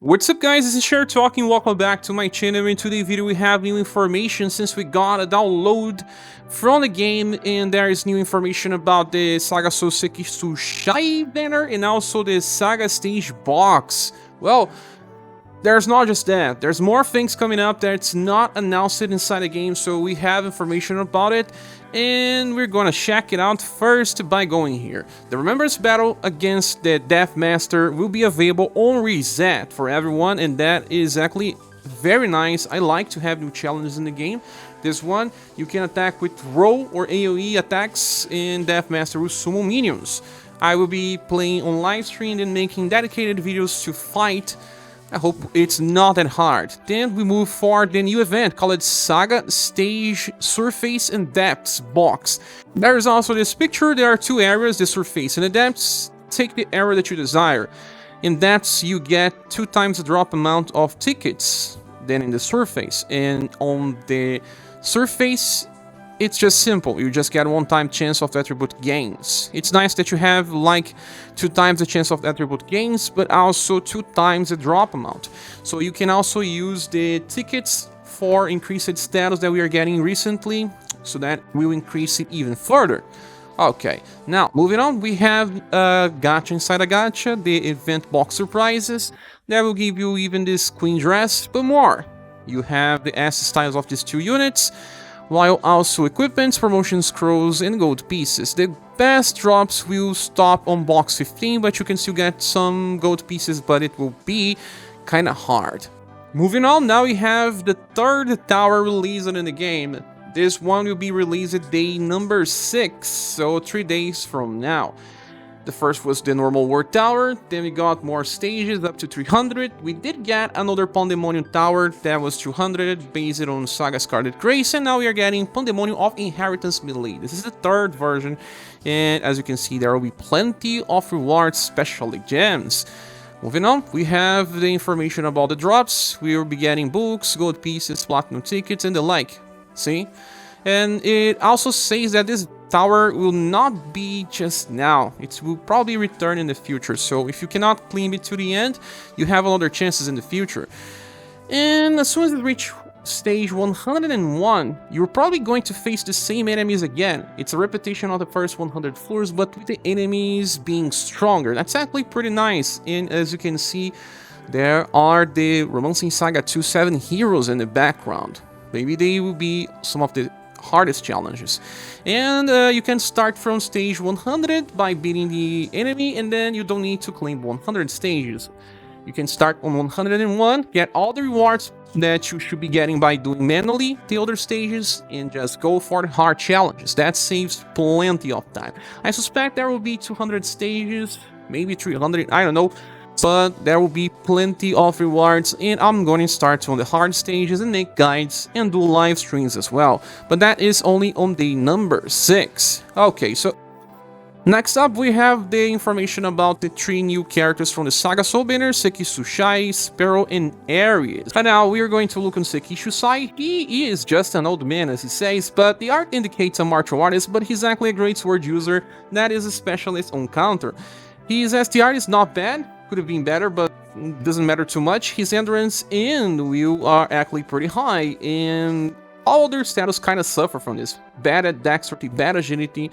What's up guys, this is Scher talking, welcome back to my channel. In today's video we have new information since we got a download from the game, and there is new information about the SaGa Sekishusai banner and also the SaGa stage box. Well, there's not just that, there's more things coming up that's not announced inside the game, so we have information about it, and we're gonna check it out first by going here. The Remembrance battle against the Death Master will be available on reset for everyone, and that is actually very nice. I like to have new challenges in the game. This one, you can attack with roll or AoE attacks, and Death Master will summon minions. I will be playing on live stream and making dedicated videos to fight. I hope it's not that hard. Then we move for the new event called SaGa Stage Surface and Depths box. There is also this picture. There are two areas, the surface and the depths. Take the area that you desire. In depths you get 2 times the drop amount of tickets than in the surface. And on the surface, it's just simple, you just get 1-time chance of attribute gains. It's nice that you have like 2 times the chance of attribute gains, but also 2 times the drop amount. So you can also use the tickets for increased status that we are getting recently, so that will increase it even further. Okay, now moving on, we have a gacha inside a gacha, the event box surprises, that will give you even this queen dress, but more. You have the S styles of these 2 units, while also equipments, promotion scrolls, and gold pieces. The best drops will stop on box 15, but you can still get some gold pieces, but it will be kinda hard. Moving on, now we have the 3rd tower released in the game. This one will be released day number 6, so 3 days from now. The first was the normal world tower, then we got more stages up to 300. We did get another Pandemonium tower that was 200 based on SaGa Scarlet Grace, and now we are getting Pandemonium of Inheritance Melee. This is the 3rd version, and as you can see there will be plenty of rewards, especially gems. Moving on, we have the information about the drops. We will be getting books, gold pieces, platinum tickets, and the like. See? And it also says that this tower will not be just now, it will probably return in the future, so if you cannot claim it to the end, you have other chances in the future. And as soon as you reach stage 101, you're probably going to face the same enemies again. It's a repetition of the first 100 floors, but with the enemies being stronger. That's actually pretty nice, and as you can see, there are the Romancing Saga 2-7 heroes in the background. Maybe they will be some of the hardest challenges, and you can start from stage 100 by beating the enemy, and then you don't need to claim 100 stages. You can start on 101, get all the rewards that you should be getting by doing manually the other stages, and just go for the hard challenges. That saves plenty of time. I suspect there will be 200 stages, maybe 300, I don't know, but there will be plenty of rewards, and I'm going to start on the hard stages and make guides and do live streams as well. But that is only on day number 6. Okay, so next up we have the information about the 3 new characters from the SaGa Soul banner, Sekishusai, Sparrow, and Aries. And now we are going to look on Sekishusai. He is just an old man, as he says, but the art indicates a martial artist, but he's actually a great sword user that is a specialist on counter. His STR is not bad, could have been better, but doesn't matter too much. His endurance and will are actually pretty high, and all other status kind of suffer from this. Bad at dexterity, bad agility,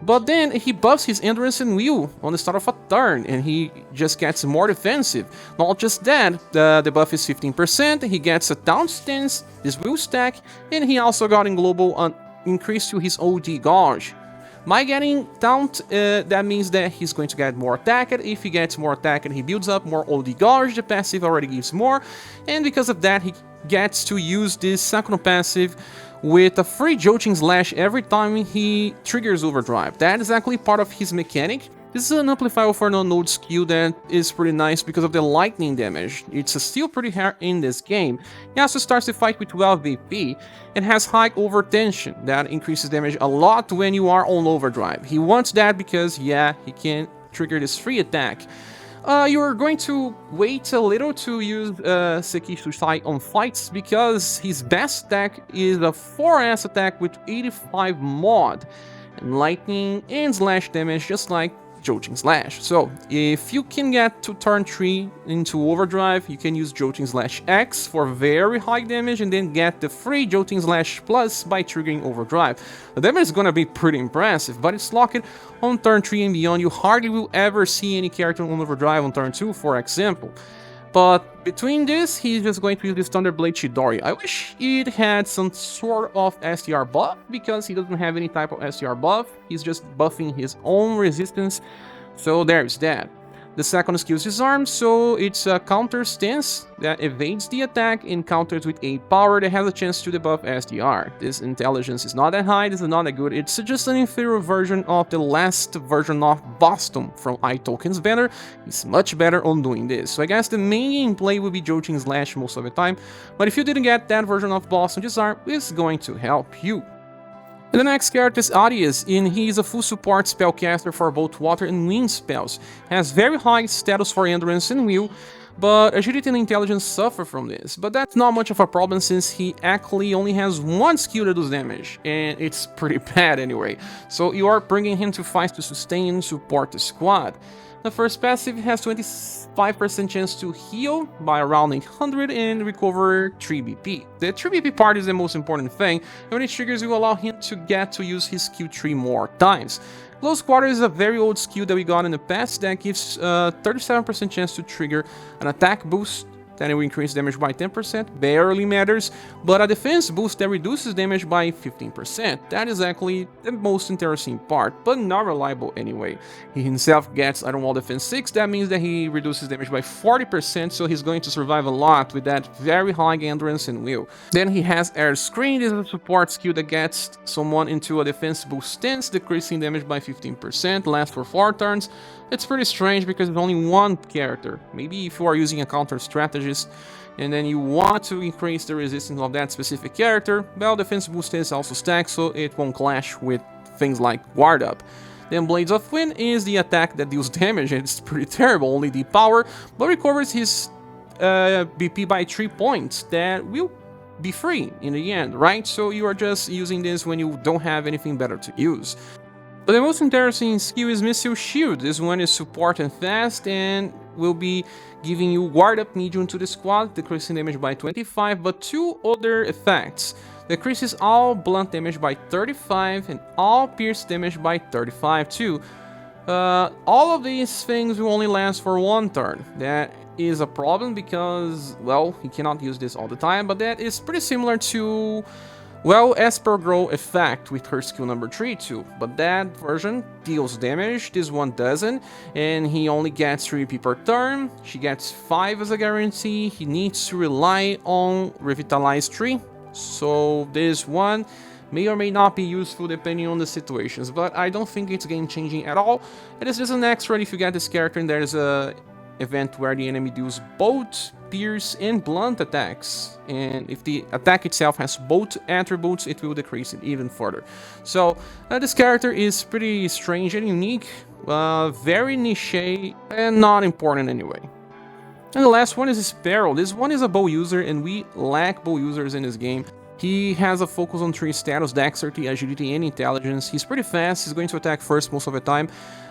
but then he buffs his endurance and will on the start of a turn, and he just gets more defensive. Not just that, the buff is 15%, he gets a down stance, this will stack, and he also got in global increase to his OD gauge. By getting taunt, that means that he's going to get more attack. If he gets more attack, he builds up more OD gauge, the passive already gives more, and because of that he gets to use this second passive with a free jolting slash every time he triggers overdrive. That is actually part of his mechanic. This is an amplifier for non-node skill that is pretty nice because of the lightning damage. It's still pretty hard in this game. He also starts the fight with 12 VP and has high overtension that increases damage a lot when you are on overdrive. He wants that because, yeah, he can trigger this free attack. You're going to wait a little to use Sekishusai on fights because his best attack is a 4S attack with 85 mod. And lightning and slash damage, just like Jolting Slash. So if you can get to turn 3 into overdrive, you can use Jolting Slash X for very high damage and then get the free Jolting Slash Plus by triggering overdrive. The damage is gonna be pretty impressive, but it's locked on turn 3 and beyond. You hardly will ever see any character on overdrive on turn 2, for example. But between this, he's just going to use this Thunderblade Chidori. I wish it had some sort of STR buff, because he doesn't have any type of STR buff. He's just buffing his own resistance, so there's that. The second skill is Disarm, so it's a counter stance that evades the attack and counters with a power that has a chance to debuff SDR. This intelligence is not that high, this is not that good, it's just an inferior version of the last version of Boston from iToken's banner. He's much better on doing this, so I guess the main gameplay will be Jolting Slash most of the time, but if you didn't get that version of Boston, Disarm is going to help you. And the next character is Aries, and he is a full support spellcaster for both water and wind spells. Has very high status for endurance and will, but agility and intelligence suffer from this. But that's not much of a problem since he actually only has one skill that does damage, and it's pretty bad anyway. So you are bringing him to fights to sustain and support the squad. The first passive has 25% chance to heal by around 800 and recover 3 BP. The 3 BP part is the most important thing, and when it triggers, you allow him to get to use his skill 3 more times. Close Quarters is a very old skill that we got in the past that gives 37% chance to trigger an attack boost. Then it will increase damage by 10%, barely matters, but a defense boost that reduces damage by 15%. That is actually the most interesting part, but not reliable anyway. He himself gets Iron Wall Defense 6, that means that he reduces damage by 40%, so he's going to survive a lot with that very high endurance and will. Then he has Air Screen, this is a support skill that gets someone into a defense boost stance, decreasing damage by 15%, lasts for 4 turns. It's pretty strange because there's only one character. Maybe if you are using a counter strategist and then you want to increase the resistance of that specific character, well, defense boost is also stacked, so it won't clash with things like Guard Up. Then Blades of Wind is the attack that deals damage, and it's pretty terrible, only the power, but recovers his BP by 3 points that will be free in the end, right? So you are just using this when you don't have anything better to use. But the most interesting skill is Missile Shield. This one is support and fast and will be giving you Guard Up medium to the squad, decreasing damage by 25, but 2 other effects. Decreases all blunt damage by 35 and all pierce damage by 35 too. All of these things will only last for 1 turn. That is a problem because, well, you cannot use this all the time, but that is pretty similar to, well, Sparrow effect with her skill number 3 too, but that version deals damage, this one doesn't, and he only gets 3 EP per turn, she gets 5 as a guarantee, he needs to rely on Revitalize 3, so this one may or may not be useful depending on the situations, but I don't think it's game changing at all. It is just an extra if you get this character and there's a event where the enemy deals both pierce and blunt attacks, and if the attack itself has both attributes, it will decrease it even further. So this character is pretty strange and unique, very niche and not important anyway. And the last one is Sparrow. This one is a bow user, and we lack bow users in this game. He has a focus on 3 status: dexterity, agility, and intelligence. He's pretty fast, he's going to attack first most of the time.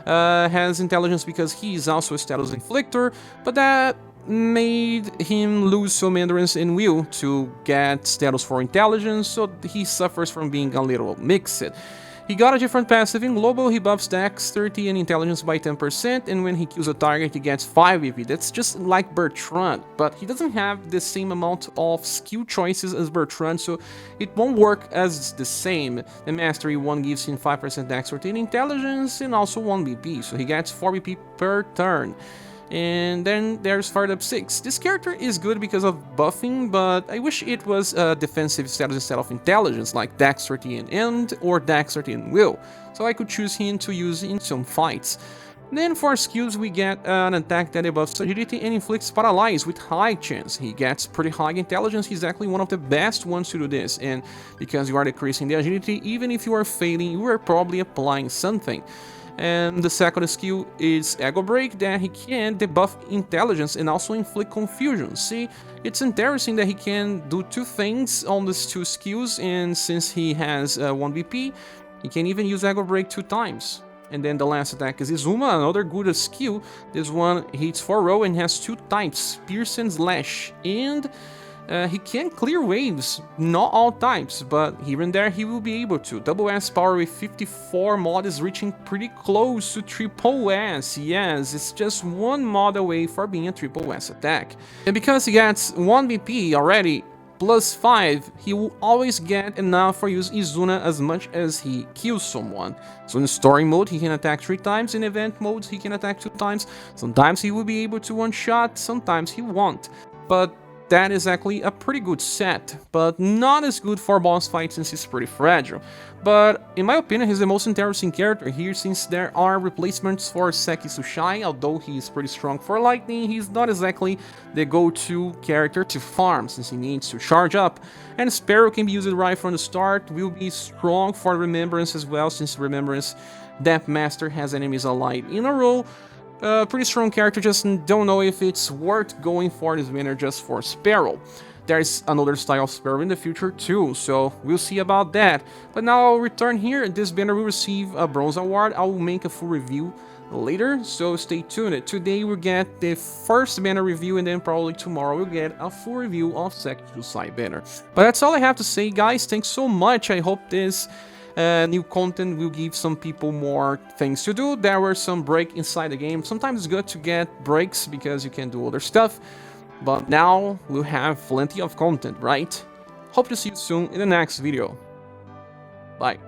Has intelligence because he is also a status inflictor, but that made him lose some endurance and will to get status for intelligence, so he suffers from being a little mixed. He got a different passive in global, he buffs dexterity and intelligence by 10%, and when he kills a target he gets 5 EP. That's just like Bertrand, but he doesn't have the same amount of skill choices as Bertrand, so it won't work as the same. The Mastery 1 gives him 5% dexterity and intelligence, and also 1 BP, so he gets 4 BP per turn. And then there's Fired Up 6. This character is good because of buffing, but I wish it was a defensive status instead of intelligence, like Dexterity and End or Dexterity and Will, so I could choose him to use in some fights. Then for skills we get an attack that debuffs agility and inflicts paralyze with high chance. He gets pretty high intelligence, he's actually one of the best ones to do this, and because you are decreasing the agility, even if you are failing, you are probably applying something. And the second skill is Ego Break, that he can debuff intelligence and also inflict confusion. See, it's interesting that he can do 2 things on these 2 skills, and since he has 1 BP, he can even use Ego Break 2 times. And then the last attack is Izuma, another good skill. This one hits 4 row and has 2 types, Pierce and Slash. And he can clear waves, not all types, but here and there he will be able to. Double S power with 54 mod is reaching pretty close to triple S. Yes, it's just one mod away for being a triple S attack. And because he gets 1 BP already, plus 5, he will always get enough for use Izuna as much as he kills someone. So in story mode he can attack 3 times, in event modes he can attack 2 times. Sometimes he will be able to one-shot, sometimes he won't. But that is actually a pretty good set, but not as good for boss fights since he's pretty fragile. But in my opinion, he's the most interesting character here since there are replacements for Sekishusai. Although he is pretty strong for lightning, he's not exactly the go-to character to farm since he needs to charge up. And Sparrow can be used right from the start, will be strong for Remembrance as well since Remembrance Death Master has enemies allied in a row. Pretty strong character, just don't know if it's worth going for this banner just for Sparrow. There's another style of Sparrow in the future too, so we'll see about that. But now I'll return here, this banner will receive a bronze award. I will make a full review later, so stay tuned. Today we'll get the first banner review, and then probably tomorrow we'll get a full review of Sekishusai banner. But that's all I have to say, guys. Thanks so much. I hope this new content will give some people more things to do. There were some breaks inside the game. Sometimes it's good to get breaks because you can do other stuff. But now we'll have plenty of content, right? Hope to see you soon in the next video. Bye.